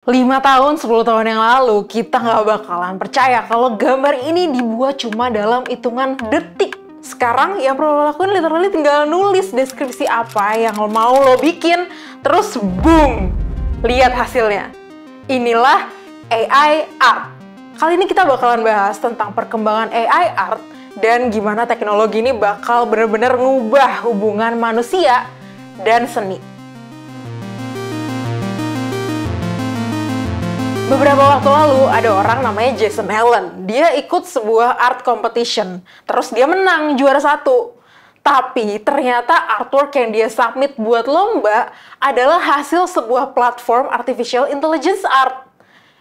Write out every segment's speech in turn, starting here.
5 tahun, 10 tahun yang lalu, kita nggak bakalan percaya kalau gambar ini dibuat cuma dalam hitungan detik. Sekarang yang perlu lo lakuin literally tinggal nulis deskripsi apa yang mau lo bikin, terus boom, lihat hasilnya. Inilah AI art. Kali ini kita bakalan bahas tentang perkembangan AI art dan gimana teknologi ini bakal bener-bener ngubah hubungan manusia dan seni. Beberapa waktu lalu ada orang namanya Jason Allen. Dia ikut sebuah art competition. Terus dia menang juara 1. Tapi ternyata artwork yang dia submit buat lomba adalah hasil sebuah platform artificial intelligence art.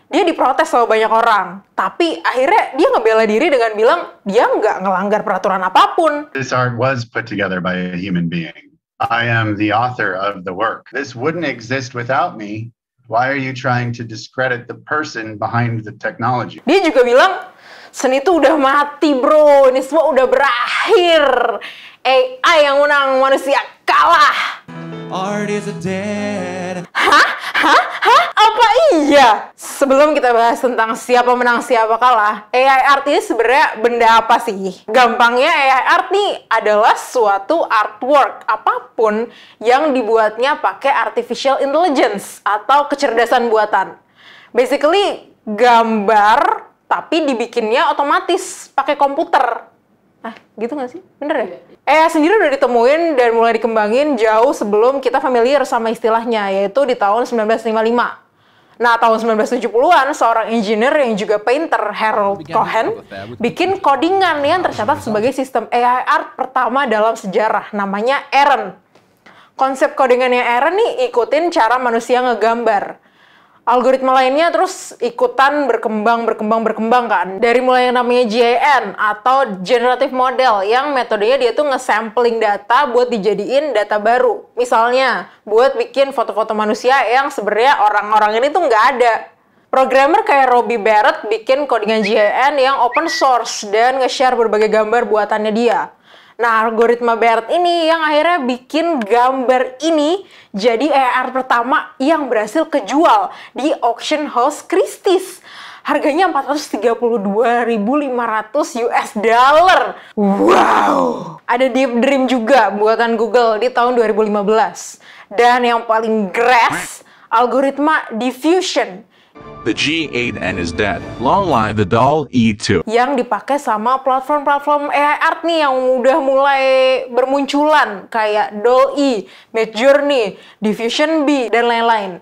Dia diprotes sama banyak orang. Tapi akhirnya dia ngebela diri dengan bilang dia nggak ngelanggar peraturan apapun. This art was put together by a human being. I am the author of the work. This wouldn't exist without me. Why are you trying to discredit the person behind the technology? Dia juga bilang, seni itu udah mati bro, ini semua udah berakhir. AI yang menang, manusia kalah. Art is dead. Hah? Apa iya? Sebelum kita bahas tentang siapa menang, siapa kalah, AI art ini sebenarnya benda apa sih? Gampangnya AI art nih adalah suatu artwork apapun yang dibuatnya pakai artificial intelligence atau kecerdasan buatan. Basically, gambar tapi dibikinnya otomatis pakai komputer. Ah, gitu nggak sih? Bener ya? AI sendiri udah ditemuin dan mulai dikembangin jauh sebelum kita familiar sama istilahnya, yaitu di tahun 1955. Nah, tahun 1970-an, seorang engineer yang juga painter, Harold Cohen, bikin codingan yang tercatat sebagai sistem AI art pertama dalam sejarah, namanya Aaron. Konsep codingannya Aaron nih ikutin cara manusia ngegambar. Algoritma lainnya terus ikutan berkembang kan. Dari mulai yang namanya GAN atau Generative Model yang metodenya dia tuh nge-sampling data buat dijadiin data baru. Misalnya buat bikin foto-foto manusia yang sebenarnya orang-orang ini tuh nggak ada. Programmer kayak Robbie Barrett bikin codingan GAN yang open source dan nge-share berbagai gambar buatannya dia. Nah, algoritma Barrett ini yang akhirnya bikin gambar ini jadi AI art pertama yang berhasil kejual di auction house Christie's. Harganya 432.500 US dollar. Wow! Ada Deep Dream juga buatan Google di tahun 2015. Dan yang paling grass, algoritma diffusion. The G8N is dead. Long live the DALL-E 2. Yang dipakai sama platform-platform AI art nih yang udah mulai bermunculan kayak DALL-E, Midjourney, Diffusion B, dan lain-lain.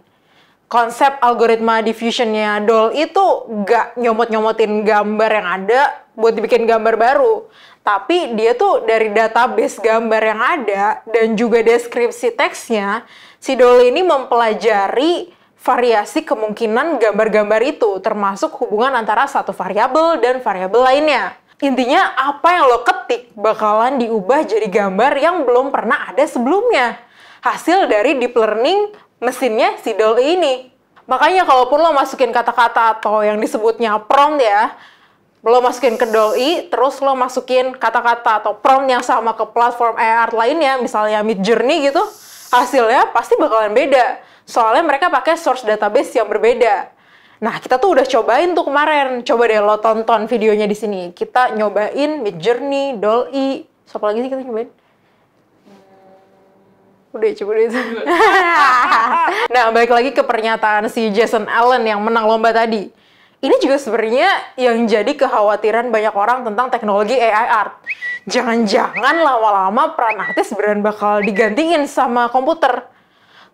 Konsep algoritma diffusionnya DALL-E itu nggak nyomot-nyomotin gambar yang ada buat dibikin gambar baru. Tapi dia tuh dari database gambar yang ada dan juga deskripsi teksnya, si DALL-E ini mempelajari variasi kemungkinan gambar-gambar itu, termasuk hubungan antara satu variabel dan variabel lainnya. Intinya, apa yang lo ketik bakalan diubah jadi gambar yang belum pernah ada sebelumnya. Hasil dari deep learning mesinnya si DALL-E ini. Makanya kalaupun lo masukin kata-kata atau yang disebutnya prompt ya, lo masukin ke DALL-E, terus lo masukin kata-kata atau prompt yang sama ke platform AI art lainnya, misalnya Midjourney gitu, hasilnya pasti bakalan beda. Soalnya mereka pakai source database yang berbeda. Nah, kita tuh udah cobain tuh kemarin. Coba deh lo tonton videonya di sini. Kita nyobain Midjourney, DALL-E. Siapa lagi sih kita nyobain? Udah, coba deh. Nah, balik lagi ke pernyataan si Jason Allen yang menang lomba tadi. Ini juga sebenarnya yang jadi kekhawatiran banyak orang tentang teknologi AI art. Jangan-jangan lama-lama peran artis beneran bakal digantiin sama komputer.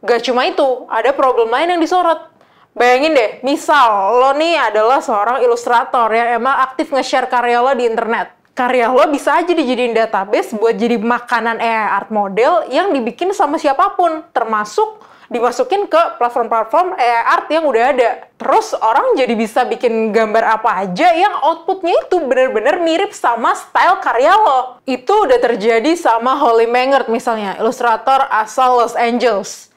Gak cuma itu, ada problem lain yang disorot. Bayangin deh, misal lo nih adalah seorang ilustrator yang emang aktif nge-share karya lo di internet. Karya lo bisa aja dijadiin database buat jadi makanan AI art model yang dibikin sama siapapun, termasuk dimasukin ke platform-platform AI art yang udah ada. Terus orang jadi bisa bikin gambar apa aja yang outputnya itu bener-bener mirip sama style karya lo. Itu udah terjadi sama Holly Mengert misalnya, ilustrator asal Los Angeles.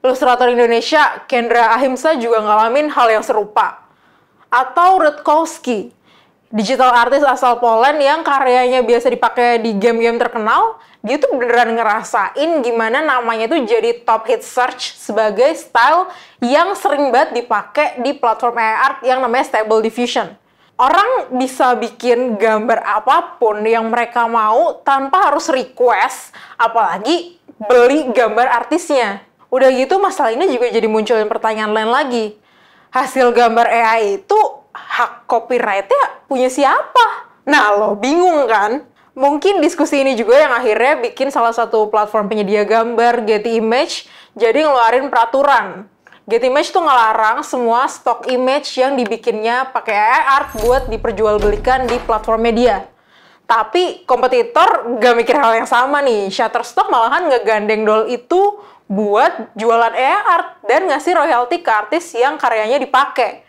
Ilustrator Indonesia, Kendra Ahimsa juga ngalamin hal yang serupa. Atau Rutkowski, digital artist asal Poland yang karyanya biasa dipakai di game-game terkenal, Dia tuh beneran ngerasain gimana namanya tuh jadi top hit search sebagai style yang sering banget dipakai di platform AI art yang namanya Stable Diffusion. Orang bisa bikin gambar apapun yang mereka mau tanpa harus request, apalagi beli gambar artisnya. Udah gitu masalah ini juga jadi munculin pertanyaan lain lagi. Hasil gambar AI itu hak copyright-nya punya siapa? Nah lo bingung kan? Mungkin diskusi ini juga yang akhirnya bikin salah satu platform penyedia gambar, Getty Image, jadi ngeluarin peraturan. Getty Image tuh ngelarang semua stock image yang dibikinnya pakai AI art buat diperjualbelikan di platform media. Tapi kompetitor gak mikir hal yang sama nih. Shutterstock malahan ngegandeng doll itu buat jualan AI art dan ngasih royalti ke artis yang karyanya dipakai.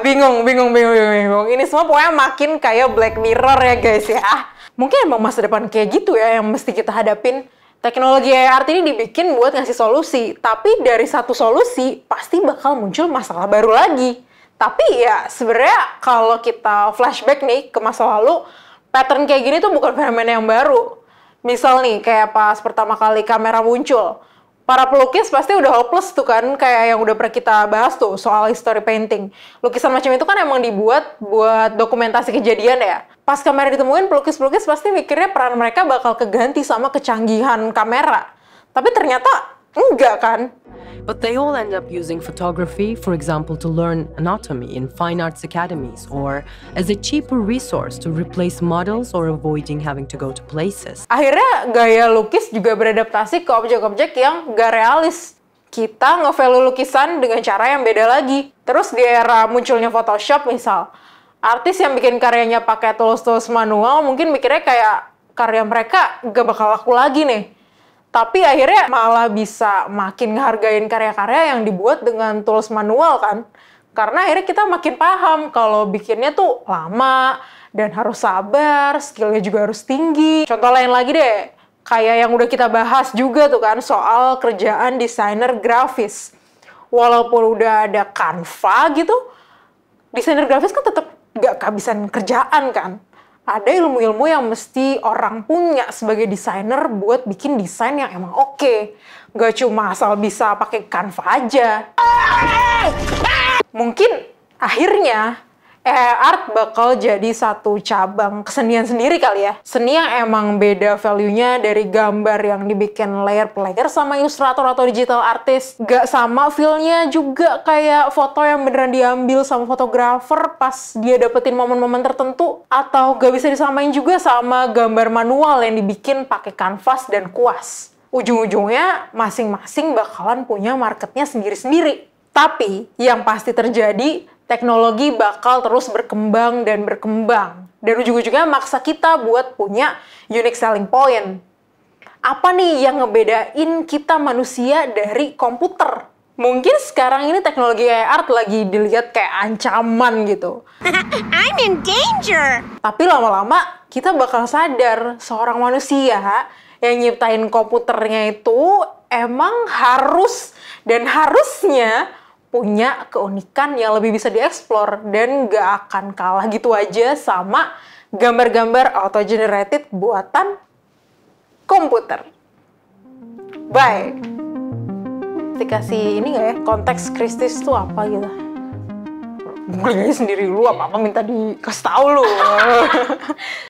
Bingung. Ini semua pokoknya makin kayak Black Mirror ya guys ya. Mungkin emang masa depan kayak gitu ya yang mesti kita hadapin. Teknologi AI art ini dibikin buat ngasih solusi, tapi dari satu solusi pasti bakal muncul masalah baru lagi. Tapi ya sebenarnya kalau kita flashback nih ke masa lalu, pattern kayak gini tuh bukan fenomena yang baru. Misal nih kayak pas pertama kali kamera muncul, para pelukis pasti udah hopeless tuh kan, kayak yang udah pernah kita bahas tuh soal history painting. Lukisan macam itu kan emang dibuat buat dokumentasi kejadian ya. Pas kamera ditemuin, pelukis-pelukis pasti mikirnya peran mereka bakal keganti sama kecanggihan kamera. Tapi ternyata enggak kan? But they all end up using photography, for example, to learn anatomy in fine arts academies or as a cheaper resource to replace models or avoiding having to go to places. Akhirnya gaya lukis juga beradaptasi ke objek-objek yang gak realis. Kita nge-value lukisan dengan cara yang beda lagi. Terus di era munculnya Photoshop misal, artis yang bikin karyanya pakai tools-tools manual mungkin mikirnya kayak karya mereka gak bakal laku lagi nih. Tapi akhirnya malah bisa makin ngehargain karya-karya yang dibuat dengan tools manual kan. Karena akhirnya kita makin paham kalau bikinnya tuh lama dan harus sabar, skillnya juga harus tinggi. Contoh lain lagi deh, kayak yang udah kita bahas juga tuh kan soal kerjaan desainer grafis. Walaupun udah ada Canva gitu, desainer grafis kan tetap gak kehabisan kerjaan kan. Ada ilmu-ilmu yang mesti orang punya sebagai desainer buat bikin desain yang emang oke. Gak cuma asal bisa pakai Canva aja. Mungkin akhirnya AI art bakal jadi satu cabang kesenian sendiri kali ya. Seni yang emang beda value-nya dari gambar yang dibikin layer per layer sama ilustrator atau digital artist. Gak sama feel-nya juga kayak foto yang beneran diambil sama fotografer pas dia dapetin momen-momen tertentu. Atau gak bisa disamain juga sama gambar manual yang dibikin pakai kanvas dan kuas. Ujung-ujungnya masing-masing bakalan punya marketnya sendiri-sendiri. Tapi yang pasti terjadi, teknologi bakal terus berkembang dan berkembang. Dan ujung-ujungnya maksa kita buat punya unique selling point. Apa nih yang ngebedain kita manusia dari komputer? Mungkin sekarang ini teknologi AI art lagi dilihat kayak ancaman gitu. I'm in danger! Tapi lama-lama kita bakal sadar seorang manusia yang nyiptain komputernya itu emang harus dan harusnya punya keunikan yang lebih bisa dieksplor dan gak akan kalah gitu aja sama gambar-gambar auto-generated buatan komputer. Bye! Dikasih ini gak ya, konteks kritis tuh apa gitu? Gue sendiri lu, apa-apa minta dikasih tahu lu.